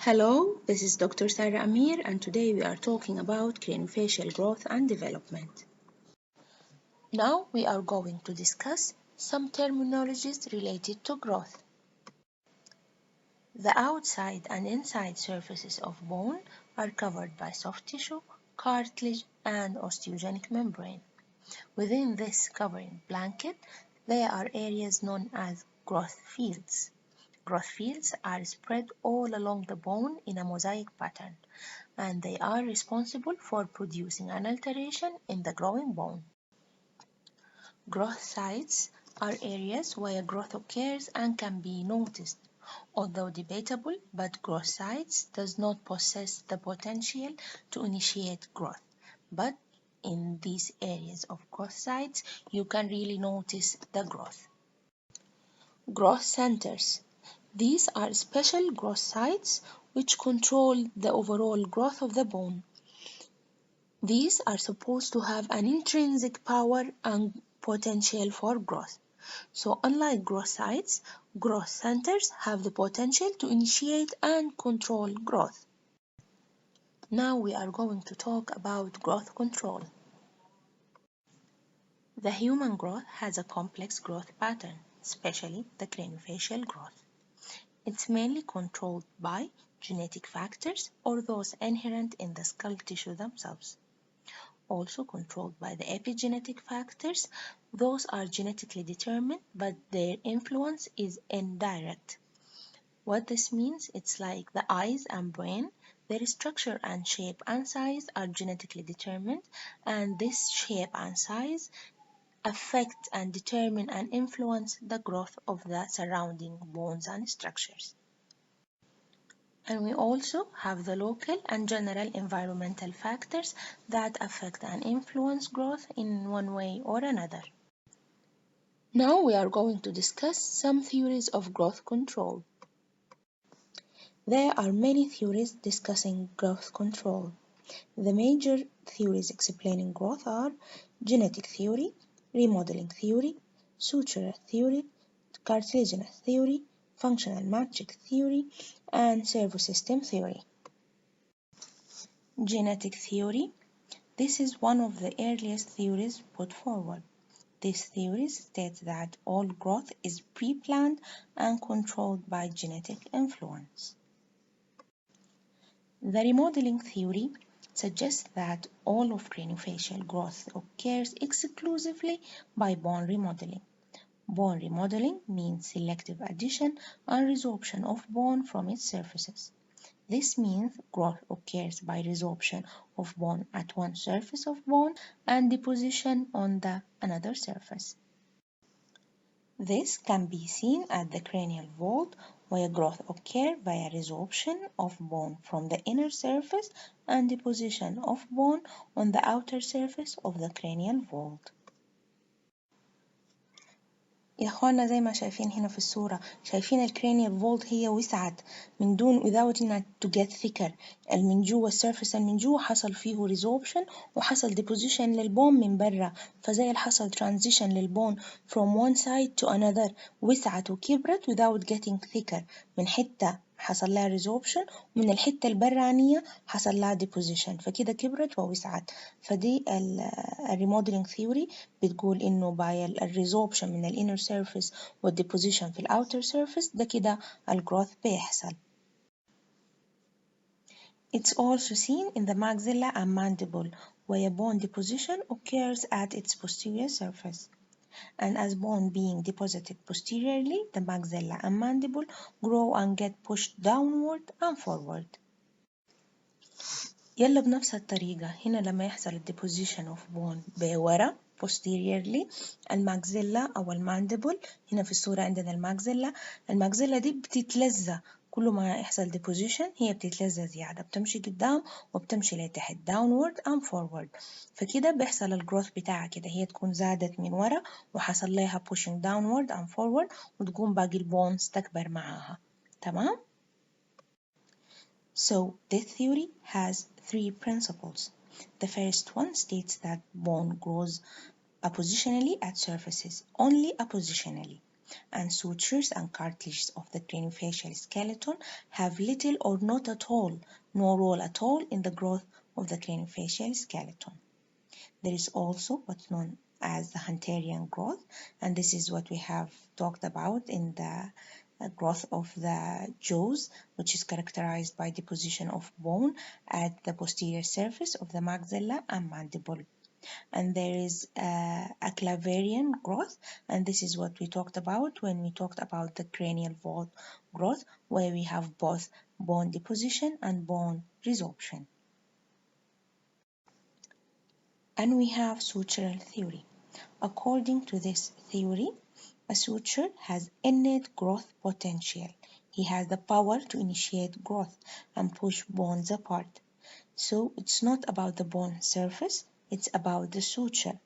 Hello, this is Dr. Sarah Amir, and today we are talking about craniofacial growth and development. Now we are going to discuss some terminologies related to growth. The outside and inside surfaces of bone are covered by soft tissue, cartilage, and osteogenic membrane. Within this covering blanket, there are areas known as growth fields. Growth fields are spread all along the bone in a mosaic pattern, and they are responsible for producing an alteration in the growing bone. Growth sites are areas where growth occurs and can be noticed. Although debatable, but growth sites does not possess the potential to initiate growth. But in these areas of growth sites, you can really notice the growth. Growth centers. These are special growth sites which control the overall growth of the bone. These are supposed to have an intrinsic power and potential for growth. So unlike growth sites, growth centers have the potential to initiate and control growth. Now we are going to talk about growth control. The human growth has a complex growth pattern, especially the craniofacial growth. It's mainly controlled by genetic factors or those inherent in the skull tissue themselves. Also controlled by the epigenetic factors, those are genetically determined, but their influence is indirect. What this means, it's like the eyes and brain, their structure and shape and size are genetically determined, and this shape and size affect and determine and influence the growth of the surrounding bones and structures. And we also have the local and general environmental factors that affect and influence growth in one way or another. Now we are going to discuss some theories of growth control. There are many theories discussing growth control. The major theories explaining growth are genetic theory, remodeling theory, suture theory, cartilaginous theory, functional matrix theory, and servosystem theory. Genetic theory. This is one of the earliest theories put forward. This theory states that all growth is pre-planned and controlled by genetic influence. The remodeling theory suggests that all of craniofacial growth occurs exclusively by bone remodeling. Bone remodeling means selective addition and resorption of bone from its surfaces. This means growth occurs by resorption of bone at one surface of bone and deposition on the another surface. This can be seen at the cranial vault, where growth occurs via resorption of bone from the inner surface and deposition of bone on the outer surface of the cranial vault. يا اخوانا زي ما شايفين هنا في الصورة شايفين الكرانيال فولت هي وسعت من دون without انها to get thicker من جوه السيرفس من جوه حصل فيه resorption وحصل deposition للبون من برا فزي اللي حصل transition للبون from one side to another وسعت وكبرت without getting thicker من حتة حصل لها resorption ومن الحتة البرانية حصل لها deposition فكده كبرت ووسعت فدي الريموديلينج ثيوري بتقول إنه by الريزوربشن من الانر سيرفيس والديبوزيشن في الاوتر سيرفيس ده كده الجروث بيحصل. It's also seen in the maxilla and mandible where bone deposition occurs at its posterior surface. And as bone being deposited posteriorly, the maxilla and mandible grow and get pushed downward and forward. يلا بنفس الطريقة هنا لما يحصل الديبوزيشن اوف بون بورا posteriorly الماكزيلا أو المانديبل هنا في الصورة عندنا الماكزيلا دي بتتلزق كل ما يحصل deposition هي بتتلزق زيادة بتمشي قدام وبتمشي لتحت downward and forward فكده بيحصل الجروث بتاعها كده هي تكون زادت من ورا وحصل لها pushing downward and forward وتقوم باقي البونز تكبر معاها تمام؟ So this theory has three principles. The first one states that bone grows appositionally at surfaces, only appositionally. and sutures and cartilages of the craniofacial skeleton have little or not at all, no role at all in the growth of the craniofacial skeleton. There is also what's known as the Hunterian growth, and this is what we have talked about in the growth of the jaws, which is characterized by deposition of bone at the posterior surface of the maxilla and mandible. And there is a Claverian growth, and this is what we talked about when we talked about the cranial vault growth, where we have both bone deposition and bone resorption. And we have sutural theory. According to this theory, a suture has innate growth potential. He has the power to initiate growth and push bones apart. So it's not about the bone surface, it's about the suture.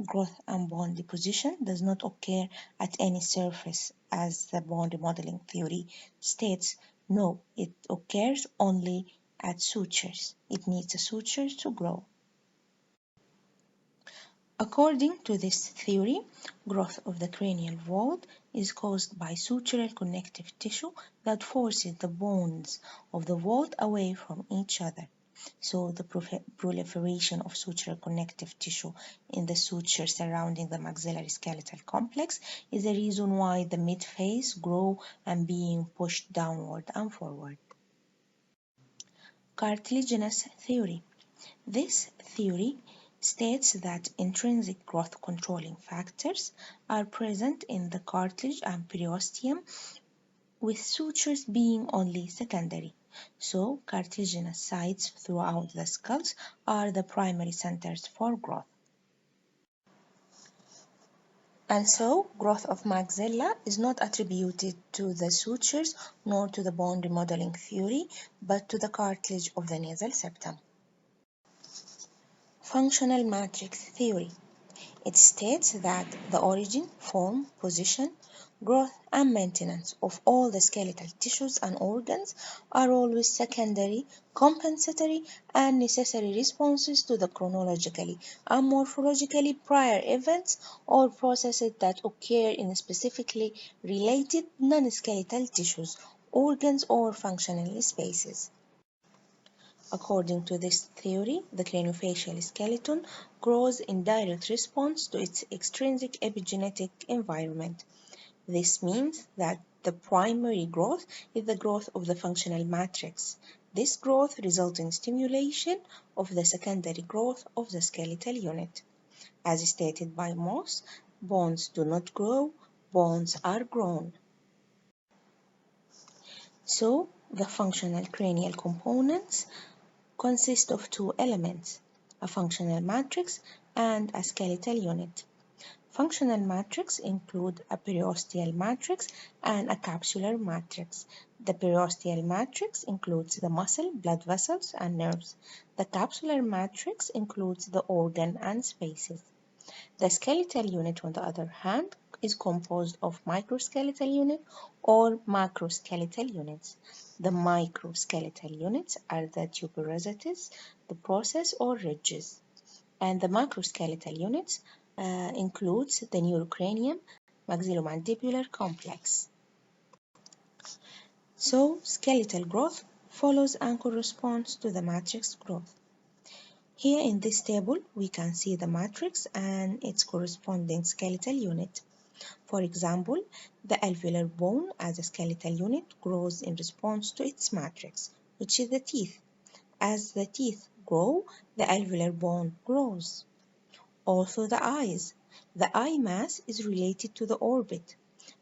Growth and bone deposition does not occur at any surface, as the bone remodeling theory states. No, it occurs only at sutures. It needs a suture to grow. According to this theory, growth of the cranial vault is caused by sutural connective tissue that forces the bones of the vault away from each other. So the proliferation of sutural connective tissue in the suture surrounding the maxillary skeletal complex is the reason why the midface grow and being pushed downward and forward. Cartilaginous theory. This theory states that intrinsic growth controlling factors are present in the cartilage and periosteum, with sutures being only secondary. So, cartilaginous sites throughout the skulls are the primary centers for growth. And so, growth of maxilla is not attributed to the sutures nor to the bone remodeling theory, but to the cartilage of the nasal septum. Functional matrix theory. It states that the origin, form, position, growth, and maintenance of all the skeletal tissues and organs are always secondary, compensatory, and necessary responses to the chronologically and morphologically prior events or processes that occur in specifically related non-skeletal tissues, organs, or functional spaces. According to this theory, the craniofacial skeleton grows in direct response to its extrinsic epigenetic environment. This means that the primary growth is the growth of the functional matrix. This growth results in stimulation of the secondary growth of the skeletal unit. As stated by Moss, bones do not grow, bones are grown. So, the functional cranial components consist of two elements, a functional matrix and a skeletal unit. Functional matrix include a periosteal matrix and a capsular matrix. The periosteal matrix includes the muscle, blood vessels, and nerves. The capsular matrix includes the organ and spaces. The skeletal unit, on the other hand, is composed of microskeletal unit or macroskeletal units. The microskeletal units are the tuberosities, the process or ridges, and the macroskeletal units includes the neurocranium, maxillomandibular complex. So, skeletal growth follows and corresponds to the matrix growth. Here in this table, we can see the matrix and its corresponding skeletal unit. For example, the alveolar bone as a skeletal unit grows in response to its matrix, which is the teeth. As the teeth grow, the alveolar bone grows. Also the eyes. The eye mass is related to the orbit,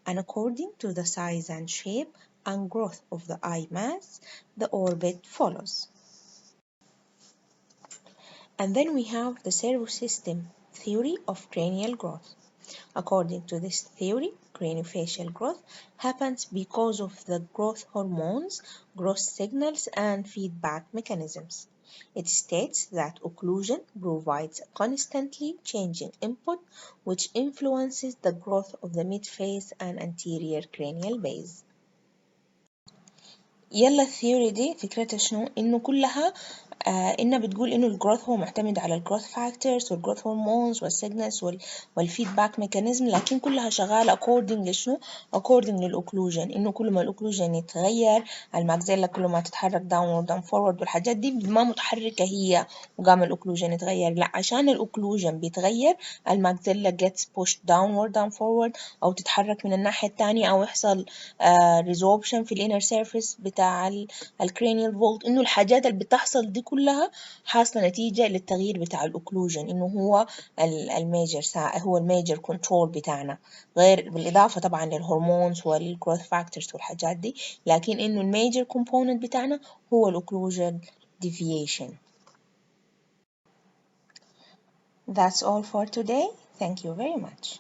and according to the size and shape and growth of the eye mass, the orbit follows. And then we have the servosystem theory of cranial growth. According to this theory, craniofacial growth happens because of the growth hormones, growth signals, and feedback mechanisms. It states that occlusion provides a constantly changing input which influences the growth of the midface and anterior cranial base. يلا الثيوري دي فكرتها شنو؟ إنه كلها إنها بتقول إنه الجروث هو معتمد على الجروث فاكتورز والجروث هرمونز والسيجنالز والفيدباك ميكانيزم، لكن كلها شغالة according لشنو؟ according للأوكلوجن، إنه كل ما الأوكلوجن يتغير الماكسيلا كل ما تتحرك downward and forward، والحاجات دي ما متحركة هي وقام الأوكلوجن يتغير، لا عشان الأوكلوجن بيتغير الماكسيلا gets pushed downward and forward أو تتحرك من الناحية التانية أو يحصل resorption في الانر سيرفيس بتاع الكرينيال فولت، إنه الحاجات اللي بتحصل دي كلها حاصلة نتيجة للتغيير بتاع الأوكلوجن، إنه هو الميجر كنترول بتاعنا، غير بالإضافة طبعا للهرمونز والجروث فاكتورز والحاجات دي، لكن إنه الميجر كومبوننت بتاعنا هو الأوكلوجن deviation. That's all for today. Thank you very much.